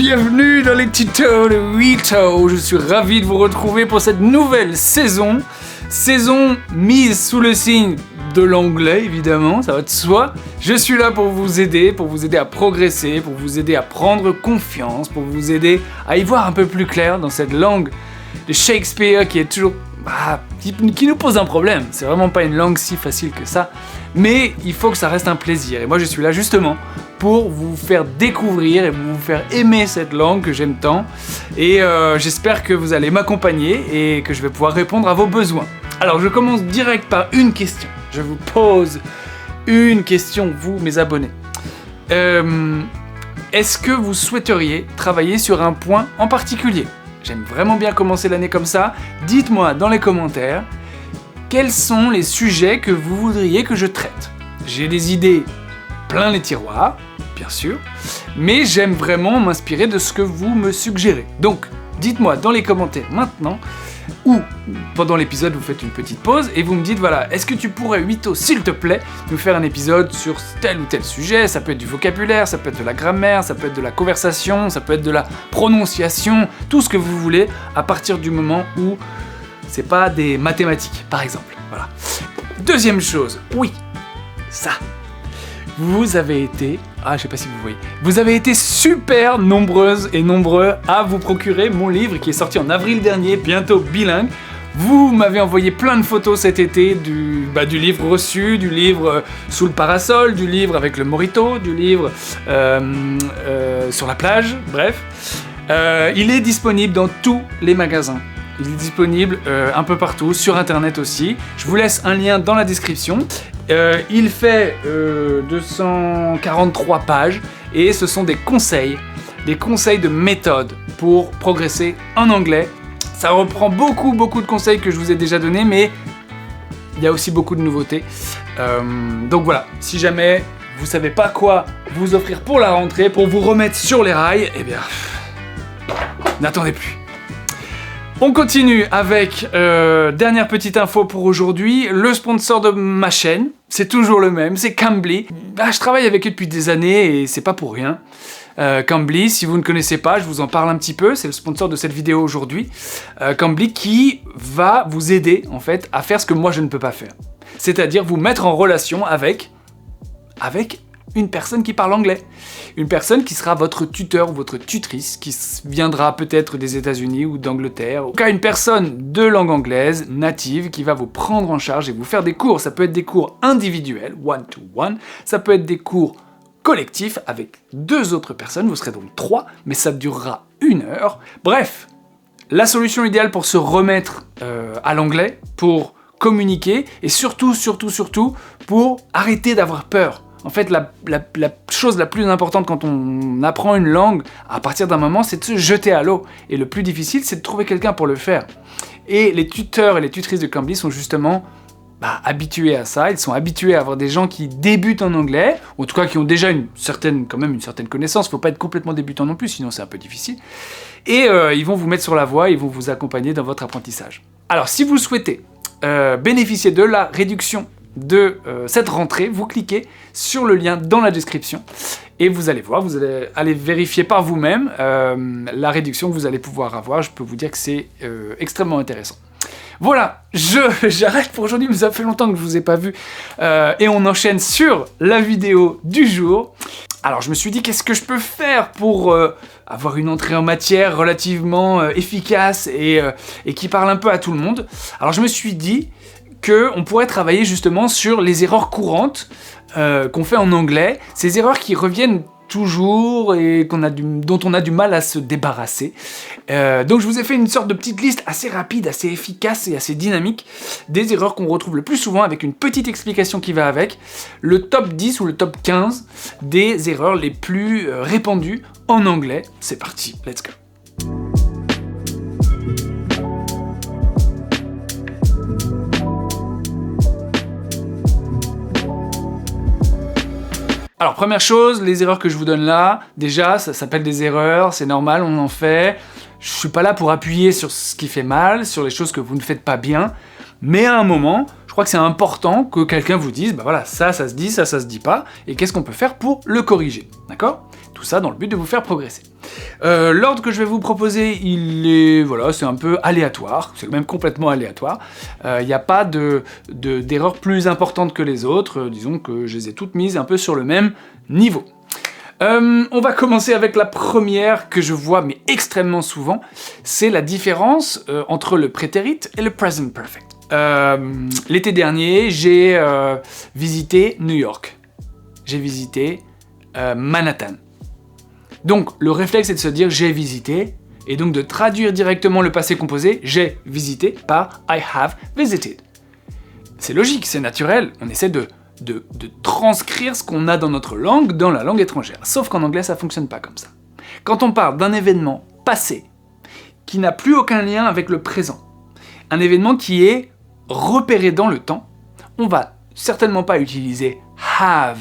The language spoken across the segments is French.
Bienvenue dans les tutos de Wito. Je suis ravi de vous retrouver pour cette nouvelle saison. Saison mise sous le signe de l'anglais, évidemment, ça va de soi. Je suis là pour vous aider à progresser, pour vous aider à prendre confiance, pour vous aider à y voir un peu plus clair dans cette langue de Shakespeare qui est toujours... qui nous pose un problème. C'est vraiment pas une langue si facile que ça, mais il faut que ça reste un plaisir. Et moi je suis là justement pour vous faire découvrir et vous faire aimer cette langue que j'aime tant. Et j'espère que vous allez m'accompagner et que je vais pouvoir répondre à vos besoins. Alors je commence direct par une question. Je vous pose une question, vous mes abonnés. Est-ce que vous souhaiteriez travailler sur un point en particulier ? J'aime vraiment bien commencer l'année comme ça. Dites-moi dans les commentaires quels sont les sujets que vous voudriez que je traite. J'ai des idées plein les tiroirs, bien sûr, mais j'aime vraiment m'inspirer de ce que vous me suggérez. Donc, dites-moi dans les commentaires maintenant, ou pendant l'épisode vous faites une petite pause et vous me dites voilà, est-ce que tu pourrais, Wito, s'il te plaît, nous faire un épisode sur tel ou tel sujet. Ça peut être du vocabulaire, ça peut être de la grammaire, ça peut être de la conversation, ça peut être de la prononciation, tout ce que vous voulez, à partir du moment où c'est pas des mathématiques, par exemple. Voilà. Deuxième chose, oui, ça. Vous avez été, je sais pas si vous voyez, vous avez été super nombreuses et nombreux à vous procurer mon livre qui est sorti en avril dernier, bientôt bilingue. Vous m'avez envoyé plein de photos cet été du livre reçu, du livre sous le parasol, du livre avec le mojito, du livre sur la plage, bref. Il est disponible dans tous les magasins. Il est disponible un peu partout, sur internet aussi. Je vous laisse un lien dans la description. Il fait 243 pages et ce sont des conseils de méthode pour progresser en anglais. Ça reprend beaucoup de conseils que je vous ai déjà donnés, mais il y a aussi beaucoup de nouveautés. Donc voilà, si jamais vous savez pas quoi vous offrir pour la rentrée, pour vous remettre sur les rails, eh bien, n'attendez plus. On continue avec dernière petite info pour aujourd'hui, le sponsor de ma chaîne, c'est toujours le même, c'est Cambly. Je travaille avec eux depuis des années et c'est pas pour rien. Cambly, si vous ne connaissez pas, je vous en parle un petit peu, c'est le sponsor de cette vidéo aujourd'hui. Cambly qui va vous aider en fait à faire ce que moi je ne peux pas faire. C'est-à-dire vous mettre en relation avec une personne qui parle anglais. Une personne qui sera votre tuteur ou votre tutrice, qui viendra peut-être des États-Unis ou d'Angleterre. En tout cas, une personne de langue anglaise, native, qui va vous prendre en charge et vous faire des cours. Ça peut être des cours individuels, one-to-one. Ça peut être des cours collectifs avec 2 autres personnes. Vous serez donc 3, mais ça durera 1 heure. Bref, la solution idéale pour se remettre à l'anglais, pour communiquer et surtout pour arrêter d'avoir peur. En fait, la chose la plus importante quand on apprend une langue, à partir d'un moment, c'est de se jeter à l'eau. Et le plus difficile, c'est de trouver quelqu'un pour le faire. Et les tuteurs et les tutrices de Cambly sont justement habitués à ça. Ils sont habitués à avoir des gens qui débutent en anglais, ou en tout cas qui ont déjà une certaine connaissance. Il ne faut pas être complètement débutant non plus, sinon c'est un peu difficile. Et ils vont vous mettre sur la voie, ils vont vous accompagner dans votre apprentissage. Alors, si vous souhaitez bénéficier de la réduction de cette rentrée, vous cliquez sur le lien dans la description et vous allez voir, vous allez aller vérifier par vous-même la réduction que vous allez pouvoir avoir. Je peux vous dire que c'est extrêmement intéressant. Voilà, j'arrête pour aujourd'hui, mais ça fait longtemps que je vous ai pas vu et on enchaîne sur la vidéo du jour. Alors je me suis dit qu'est-ce que je peux faire pour avoir une entrée en matière relativement efficace et qui parle un peu à tout le monde. Alors je me suis dit qu'on pourrait travailler justement sur les erreurs courantes qu'on fait en anglais, ces erreurs qui reviennent toujours et dont on a du mal à se débarrasser. Donc je vous ai fait une sorte de petite liste assez rapide, assez efficace et assez dynamique des erreurs qu'on retrouve le plus souvent avec une petite explication qui va avec, le top 10 ou le top 15 des erreurs les plus répandues en anglais. C'est parti, let's go. Alors première chose, les erreurs que je vous donne là, déjà ça s'appelle des erreurs, c'est normal, on en fait. Je suis pas là pour appuyer sur ce qui fait mal, sur les choses que vous ne faites pas bien, mais à un moment, je crois que c'est important que quelqu'un vous dise, bah voilà, ça se dit, ça se dit pas, et qu'est-ce qu'on peut faire pour le corriger, d'accord? Tout ça dans le but de vous faire progresser. L'ordre que je vais vous proposer, voilà, c'est un peu aléatoire, c'est même complètement aléatoire. Il n'y a pas d'erreurs plus importantes que les autres, disons que je les ai toutes mises un peu sur le même niveau. On va commencer avec la première que je vois mais extrêmement souvent, c'est la différence entre le prétérit et le present perfect. L'été dernier, j'ai visité New York. J'ai visité Manhattan. Donc le réflexe est de se dire j'ai visité, et donc de traduire directement le passé composé j'ai visité par I have visited. C'est logique, c'est naturel, on essaie de transcrire ce qu'on a dans notre langue, dans la langue étrangère. Sauf qu'en anglais, ça fonctionne pas comme ça. Quand on parle d'un événement passé, qui n'a plus aucun lien avec le présent, un événement qui est repéré dans le temps, on va certainement pas utiliser have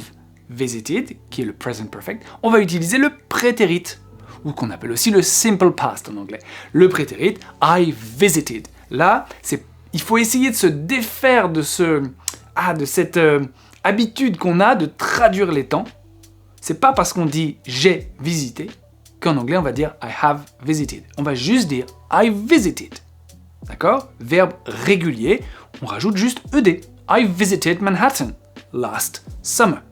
visited, qui est le present perfect, on va utiliser le prétérit, ou qu'on appelle aussi le simple past en anglais. Le prétérit, I visited. Là, il faut essayer de se défaire de cette habitude qu'on a de traduire les temps. C'est pas parce qu'on dit j'ai visité qu'en anglais on va dire I have visited. On va juste dire I visited. D'accord? Verbe régulier, on rajoute juste ed. I visited Manhattan last summer.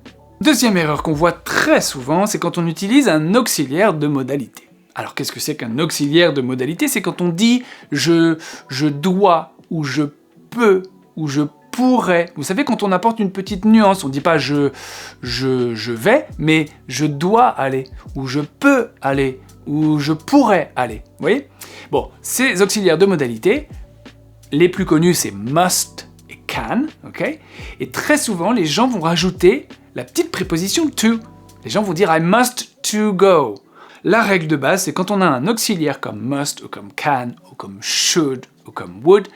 Deuxième erreur qu'on voit très souvent, c'est quand on utilise un auxiliaire de modalité. Alors qu'est-ce que c'est qu'un auxiliaire de modalité? C'est quand on dit je dois, ou je peux, ou je pourrais. Vous savez, quand on apporte une petite nuance, on ne dit pas je vais, mais je dois aller, ou je peux aller, ou je pourrais aller. Vous voyez? Bon, ces auxiliaires de modalité, les plus connus, c'est must et can, ok? Et très souvent, les gens vont rajouter la petite préposition to. Les gens vont dire I must to go. La règle de base, c'est quand on a un auxiliaire comme must, ou comme can, ou comme should, ou comme would,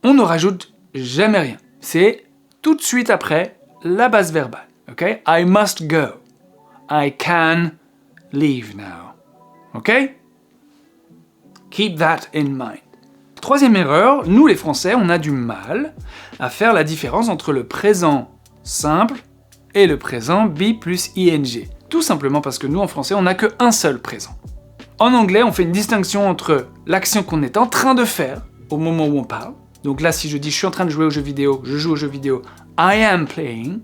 on ne rajoute jamais rien. C'est tout de suite après la base verbale. Ok? I must go. I can leave now. Ok? Keep that in mind. Troisième erreur, nous les Français, on a du mal à faire la différence entre le présent simple et le présent be plus ing. Tout simplement parce que nous, en français, on n'a qu'un seul présent. En anglais, on fait une distinction entre l'action qu'on est en train de faire au moment où on parle. Donc là, si je dis je suis en train de jouer aux jeux vidéo, je joue aux jeux vidéo, I am playing.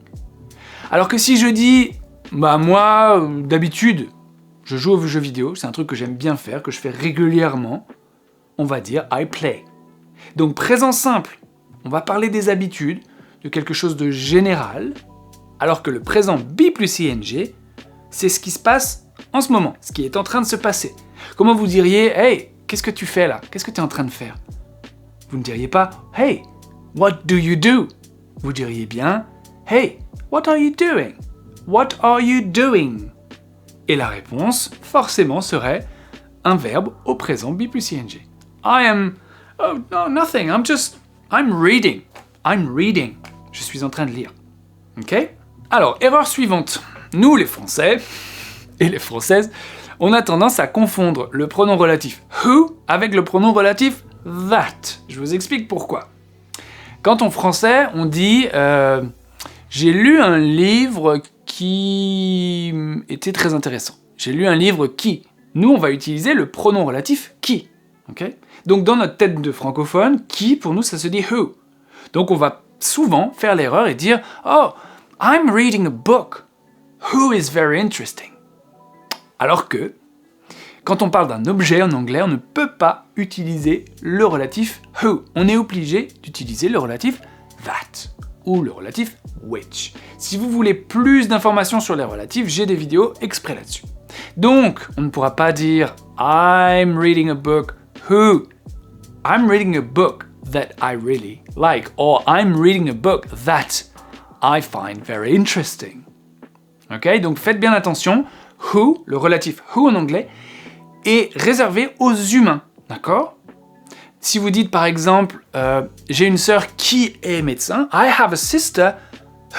Alors que si je dis, bah moi, d'habitude, je joue aux jeux vidéo, c'est un truc que j'aime bien faire, que je fais régulièrement, on va dire I play. Donc présent simple, on va parler des habitudes, de quelque chose de général, alors que le présent be plus ing, c'est ce qui se passe en ce moment, ce qui est en train de se passer. Comment vous diriez, hey, qu'est-ce que tu fais là? Qu'est-ce que tu es en train de faire? Vous ne diriez pas, hey, what do you do? Vous diriez bien, hey, what are you doing? What are you doing? Et la réponse, forcément, serait un verbe au présent be plus ing. I am, oh no, nothing, I'm reading. I'm reading. Je suis en train de lire. Ok? Alors, erreur suivante. Nous, les Français, et les Françaises, on a tendance à confondre le pronom relatif who avec le pronom relatif that. Je vous explique pourquoi. Quand en français, on dit j'ai lu un livre qui était très intéressant. J'ai lu un livre qui. Nous, on va utiliser le pronom relatif qui. Okay? Donc, dans notre tête de francophone, qui, pour nous, ça se dit who. Donc, on va souvent faire l'erreur et dire oh, I'm reading a book. Who is very interesting. Alors que, quand on parle d'un objet en anglais, on ne peut pas utiliser le relatif who. On est obligé d'utiliser le relatif that ou le relatif which. Si vous voulez plus d'informations sur les relatifs, j'ai des vidéos exprès là-dessus. Donc, on ne pourra pas dire I'm reading a book who. I'm reading a book that I really like, or I'm reading a book that I find very interesting. Ok, donc faites bien attention, who, le relatif who en anglais, est réservé aux humains, d'accord? Si vous dites par exemple, j'ai une sœur qui est médecin, I have a sister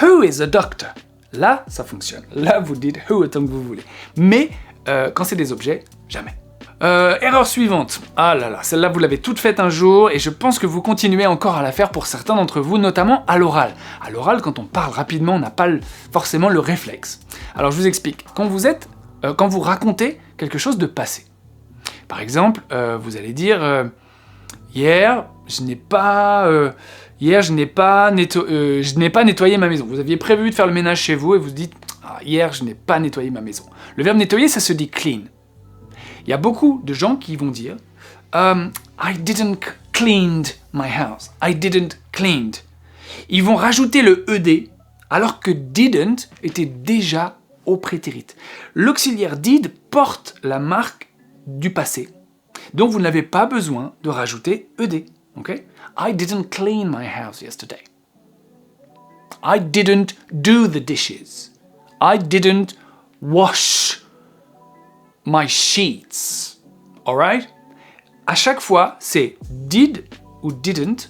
who is a doctor. Là, ça fonctionne. Là, vous dites who autant que vous voulez. Mais quand c'est des objets, jamais. Erreur suivante. Ah là là, celle-là vous l'avez toute faite un jour et je pense que vous continuez encore à la faire pour certains d'entre vous, notamment à l'oral. À l'oral, quand on parle rapidement, on n'a pas forcément le réflexe. Alors je vous explique. Quand vous racontez quelque chose de passé. Par exemple, vous allez dire hier, je n'ai pas nettoyé ma maison. Vous aviez prévu de faire le ménage chez vous et vous dites hier, je n'ai pas nettoyé ma maison. Le verbe nettoyer, ça se dit clean. Il y a beaucoup de gens qui vont dire I didn't cleaned my house. I didn't cleaned. Ils vont rajouter le ed alors que didn't était déjà au prétérit. L'auxiliaire did porte la marque du passé. Donc vous n'avez pas besoin de rajouter ed. Okay? I didn't clean my house yesterday. I didn't do the dishes. I didn't wash my sheets. Alright? À chaque fois, c'est did ou didn't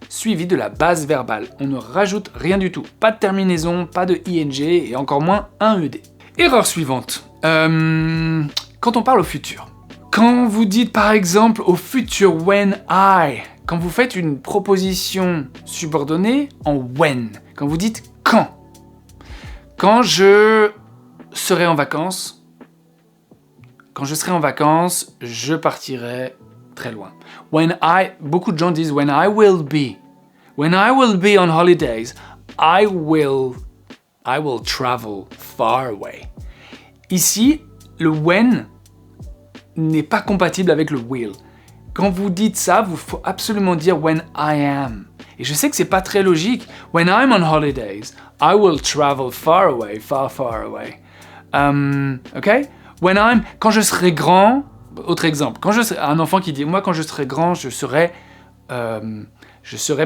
suivi de la base verbale. On ne rajoute rien du tout. Pas de terminaison, pas de ing et encore moins un ed. Erreur suivante. Quand on parle au futur. Quand vous dites par exemple au futur when I, quand vous faites une proposition subordonnée en when, quand vous dites quand. Quand je serai en vacances, je partirai très loin. Beaucoup de gens disent when I will be on holidays, I will travel far away. Ici, le when n'est pas compatible avec le will. Quand vous dites ça, il faut absolument dire when I am. Et je sais que c'est pas très logique. When I'm on holidays, I will travel far away, far, far away. Ok? Quand je serai grand, autre exemple, un enfant qui dit, moi quand je serai grand, je serai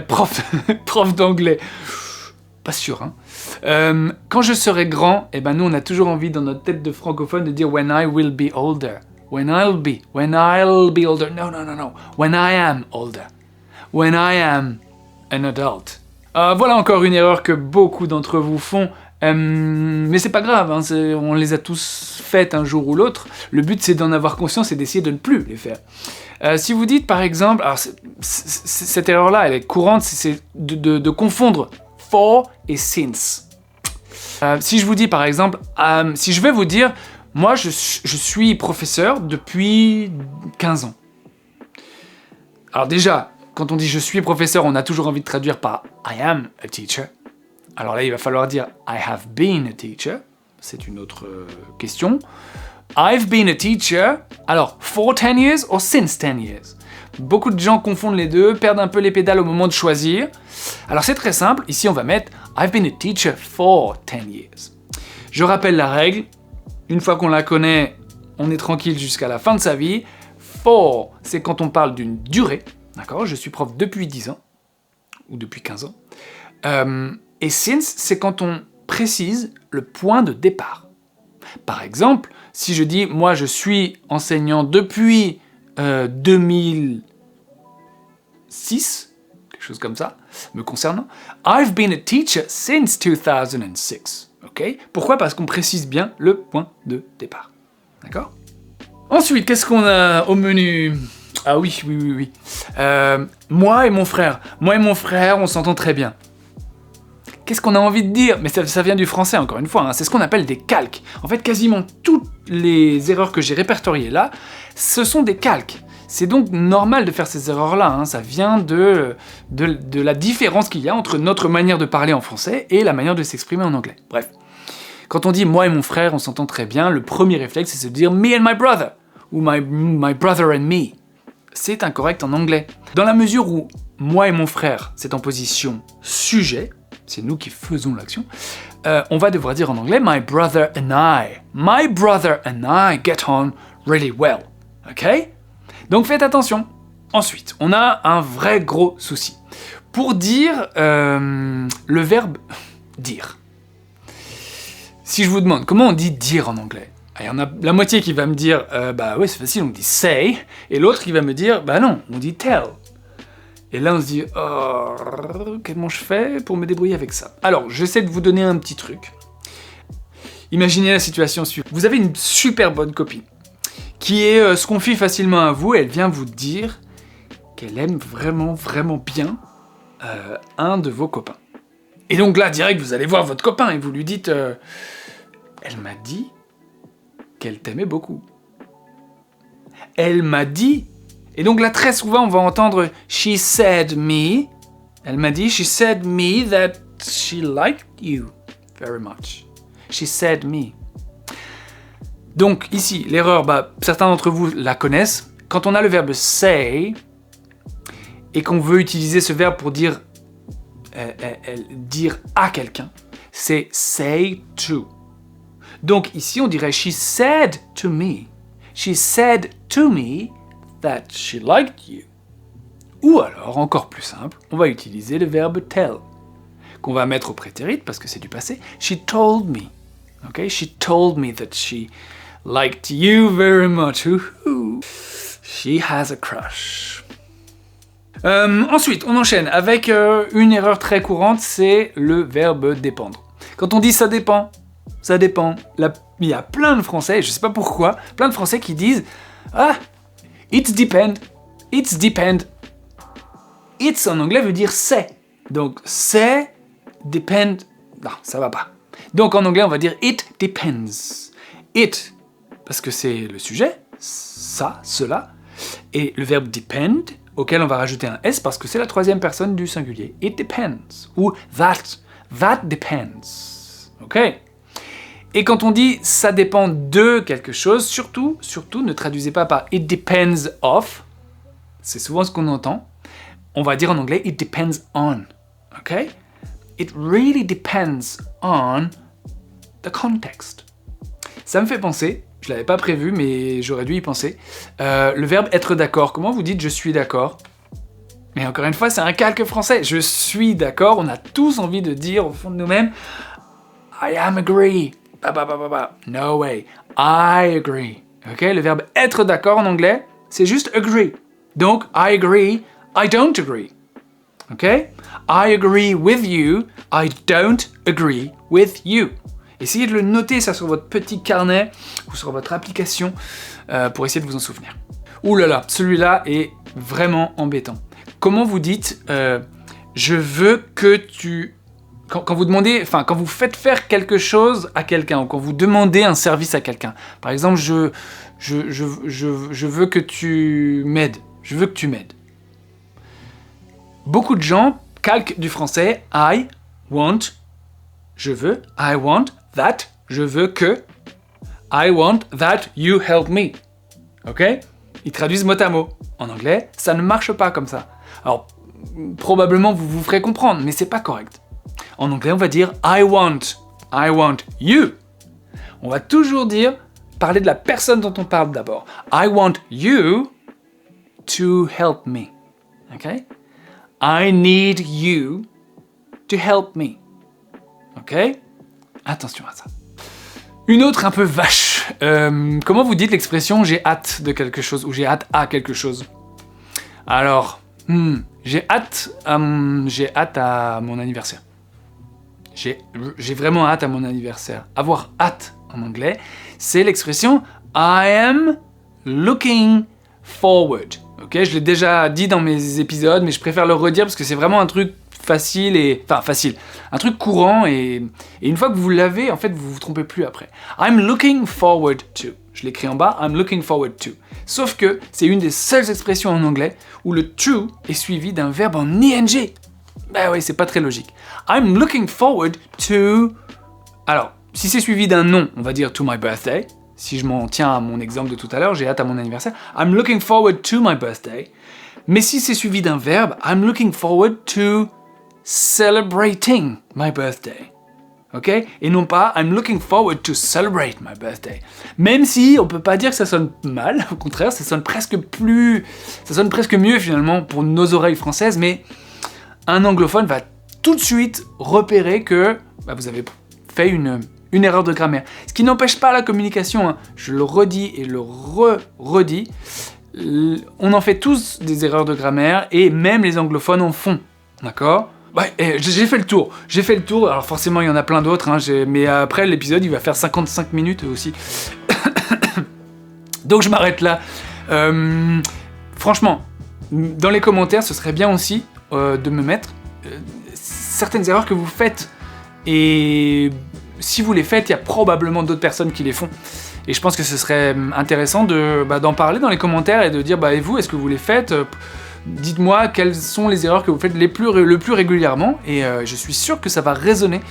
prof d'anglais. Pas sûr, hein. Quand je serai grand, nous on a toujours envie dans notre tête de francophone de dire when I will be older. When I'll be older. No. When I am older. When I am an adult. Voilà encore une erreur que beaucoup d'entre vous font. Mais c'est pas grave, hein, on les a tous faites un jour ou l'autre. Le but c'est d'en avoir conscience et d'essayer de ne plus les faire. Si vous dites par exemple, alors cette erreur-là, elle est courante, c'est de confondre for et since. Si je vous dis par exemple, si je vais vous dire, moi je suis professeur depuis 15 ans. Alors déjà, quand on dit je suis professeur, on a toujours envie de traduire par I am a teacher. Alors là, il va falloir dire I have been a teacher. C'est une autre question. I've been a teacher. Alors, for 10 years or since 10 years? Beaucoup de gens confondent les deux, perdent un peu les pédales au moment de choisir. Alors c'est très simple. Ici, on va mettre I've been a teacher for 10 years. Je rappelle la règle. Une fois qu'on la connaît, on est tranquille jusqu'à la fin de sa vie. For, c'est quand on parle d'une durée. D'accord? Je suis prof depuis 10 ans. Ou depuis 15 ans. Et since, c'est quand on précise le point de départ. Par exemple, si je dis « Moi, je suis enseignant depuis 2006 », quelque chose comme ça, me concernant, « I've been a teacher since 2006 ». Okay? Pourquoi? Parce qu'on précise bien le point de départ. D'accord? Ensuite, qu'est-ce qu'on a au menu? Ah oui. Moi et mon frère, on s'entend très bien. Qu'est-ce qu'on a envie de dire? Mais ça vient du français, encore une fois, hein. C'est ce qu'on appelle des calques. En fait, quasiment toutes les erreurs que j'ai répertoriées là, ce sont des calques. C'est donc normal de faire ces erreurs-là, hein. Ça vient de la différence qu'il y a entre notre manière de parler en français et la manière de s'exprimer en anglais. Bref. Quand on dit « moi et mon frère, on s'entend très bien », le premier réflexe, c'est de se dire « me and my brother » ou « my brother and me ». C'est incorrect en anglais. Dans la mesure où « moi et mon frère », c'est en position sujet, c'est nous qui faisons l'action, on va devoir dire en anglais « my brother and I ». « My brother and I get on really well ». Ok? Donc faites attention. Ensuite, on a un vrai gros souci. Pour dire le verbe « dire ». Si je vous demande comment on dit « dire » en anglais, il y en a la moitié qui va me dire bah oui c'est facile, on dit « say », et l'autre qui va me dire « bah non, on dit « tell ». Et là on se dit « oh, comment je fais pour me débrouiller avec ça ?» Alors, j'essaie de vous donner un petit truc. Imaginez la situation suivante. Vous avez une super bonne copine qui se confie facilement à vous, elle vient vous dire qu'elle aime vraiment, vraiment bien un de vos copains. Et donc là, direct, vous allez voir votre copain et vous lui dites elle m'a dit qu'elle t'aimait beaucoup. Elle m'a dit... Et donc là, très souvent, on va entendre « She said me ». Elle m'a dit « She said me that she liked you very much ». « She said me ». Donc ici, l'erreur, certains d'entre vous la connaissent. Quand on a le verbe « say » et qu'on veut utiliser ce verbe pour dire à quelqu'un, c'est « say to ». Donc ici, on dirait « She said to me ». She said to me that she liked you. Ou alors, encore plus simple, on va utiliser le verbe tell, qu'on va mettre au prétérit parce que c'est du passé. She told me. Okay? She told me that she liked you very much. Ooh. She has a crush. Ensuite, on enchaîne avec une erreur très courante, c'est le verbe dépendre. Quand on dit ça dépend, ça dépend. Il y a plein de Français, je sais pas pourquoi, plein de Français qui disent it's depend, it's depend. It's en anglais veut dire c'est. Donc c'est, depend, non, ça va pas. Donc en anglais on va dire it depends. It, parce que c'est le sujet, ça, cela, et le verbe depend, auquel on va rajouter un S parce que c'est la troisième personne du singulier. It depends. Ou that depends. Ok? Et quand on dit ça dépend de quelque chose, surtout, ne traduisez pas par it depends of. C'est souvent ce qu'on entend. On va dire en anglais it depends on. Ok? It really depends on the context. Ça me fait penser, je l'avais pas prévu, mais j'aurais dû y penser. Le verbe être d'accord. Comment vous dites je suis d'accord? Mais encore une fois, c'est un calque français. Je suis d'accord. On a tous envie de dire au fond de nous-mêmes I am agree. No way. I agree. Ok? Le verbe être d'accord en anglais, c'est juste agree. Donc, I agree, I don't agree. Ok? I agree with you, I don't agree with you. Essayez de le noter ça sur votre petit carnet ou sur votre application pour essayer de vous en souvenir. Ouh là là, celui-là est vraiment embêtant. Comment vous dites je veux que tu... Quand vous demandez, quand vous faites faire quelque chose à quelqu'un, ou quand vous demandez un service à quelqu'un, par exemple, je veux que tu m'aides. Je veux que tu m'aides. Beaucoup de gens calquent du français I want, je veux, I want that, je veux que, I want that you help me. Ok? Ils traduisent mot à mot. En anglais, ça ne marche pas comme ça. Alors, probablement vous vous ferez comprendre, mais c'est pas correct. En anglais, on va dire I want you. On va toujours parler de la personne dont on parle d'abord. I want you to help me. Ok? I need you to help me. Ok? Attention à ça. Une autre un peu vache. Comment vous dites l'expression j'ai hâte de quelque chose ou j'ai hâte à quelque chose? Alors, j'ai hâte à mon anniversaire. J'ai vraiment hâte à mon anniversaire. Avoir hâte en anglais, c'est l'expression I am looking forward. Ok, je l'ai déjà dit dans mes épisodes, mais je préfère le redire parce que c'est vraiment un truc facile, un truc courant et une fois que vous l'avez, en fait, vous vous trompez plus après. I'm looking forward to. Je l'écris en bas, I'm looking forward to. Sauf que c'est une des seules expressions en anglais où le to est suivi d'un verbe en ing. Ben oui, c'est pas très logique. I'm looking forward to... Alors, si c'est suivi d'un nom, on va dire to my birthday. Si je m'en tiens à mon exemple de tout à l'heure, j'ai hâte à mon anniversaire. I'm looking forward to my birthday. Mais si c'est suivi d'un verbe, I'm looking forward to celebrating my birthday. Ok? Et non pas I'm looking forward to celebrate my birthday. Même si on peut pas dire que ça sonne mal, au contraire, ça sonne presque mieux finalement pour nos oreilles françaises, mais un anglophone va tout de suite repérer que vous avez fait une erreur de grammaire. Ce qui n'empêche pas la communication, hein. Je le redis et le redis. On en fait tous des erreurs de grammaire et même les anglophones en font. D'accord ? J'ai fait le tour. Alors forcément, il y en a plein d'autres, hein, mais après l'épisode, il va faire 55 minutes aussi. Donc je m'arrête là. Franchement, dans les commentaires, ce serait bien aussi de me mettre certaines erreurs que vous faites. Et si vous les faites, il y a probablement d'autres personnes qui les font. Et je pense que ce serait intéressant d'en parler dans les commentaires et de dire, et vous, est-ce que vous les faites ? Dites-moi quelles sont les erreurs que vous faites le plus régulièrement. Et je suis sûr que ça va résonner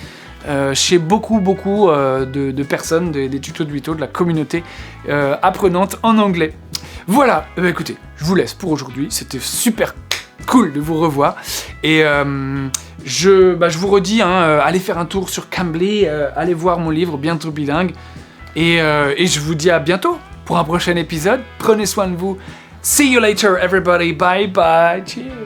chez beaucoup de personnes, des tutos de Vito, de la communauté apprenante en anglais. Voilà, écoutez, je vous laisse pour aujourd'hui. C'était super cool de vous revoir. Et je vous redis, allez faire un tour sur Cambly, allez voir mon livre Bientôt bilingue. Et je vous dis à bientôt pour un prochain épisode. Prenez soin de vous. See you later, everybody. Bye bye. Cheers.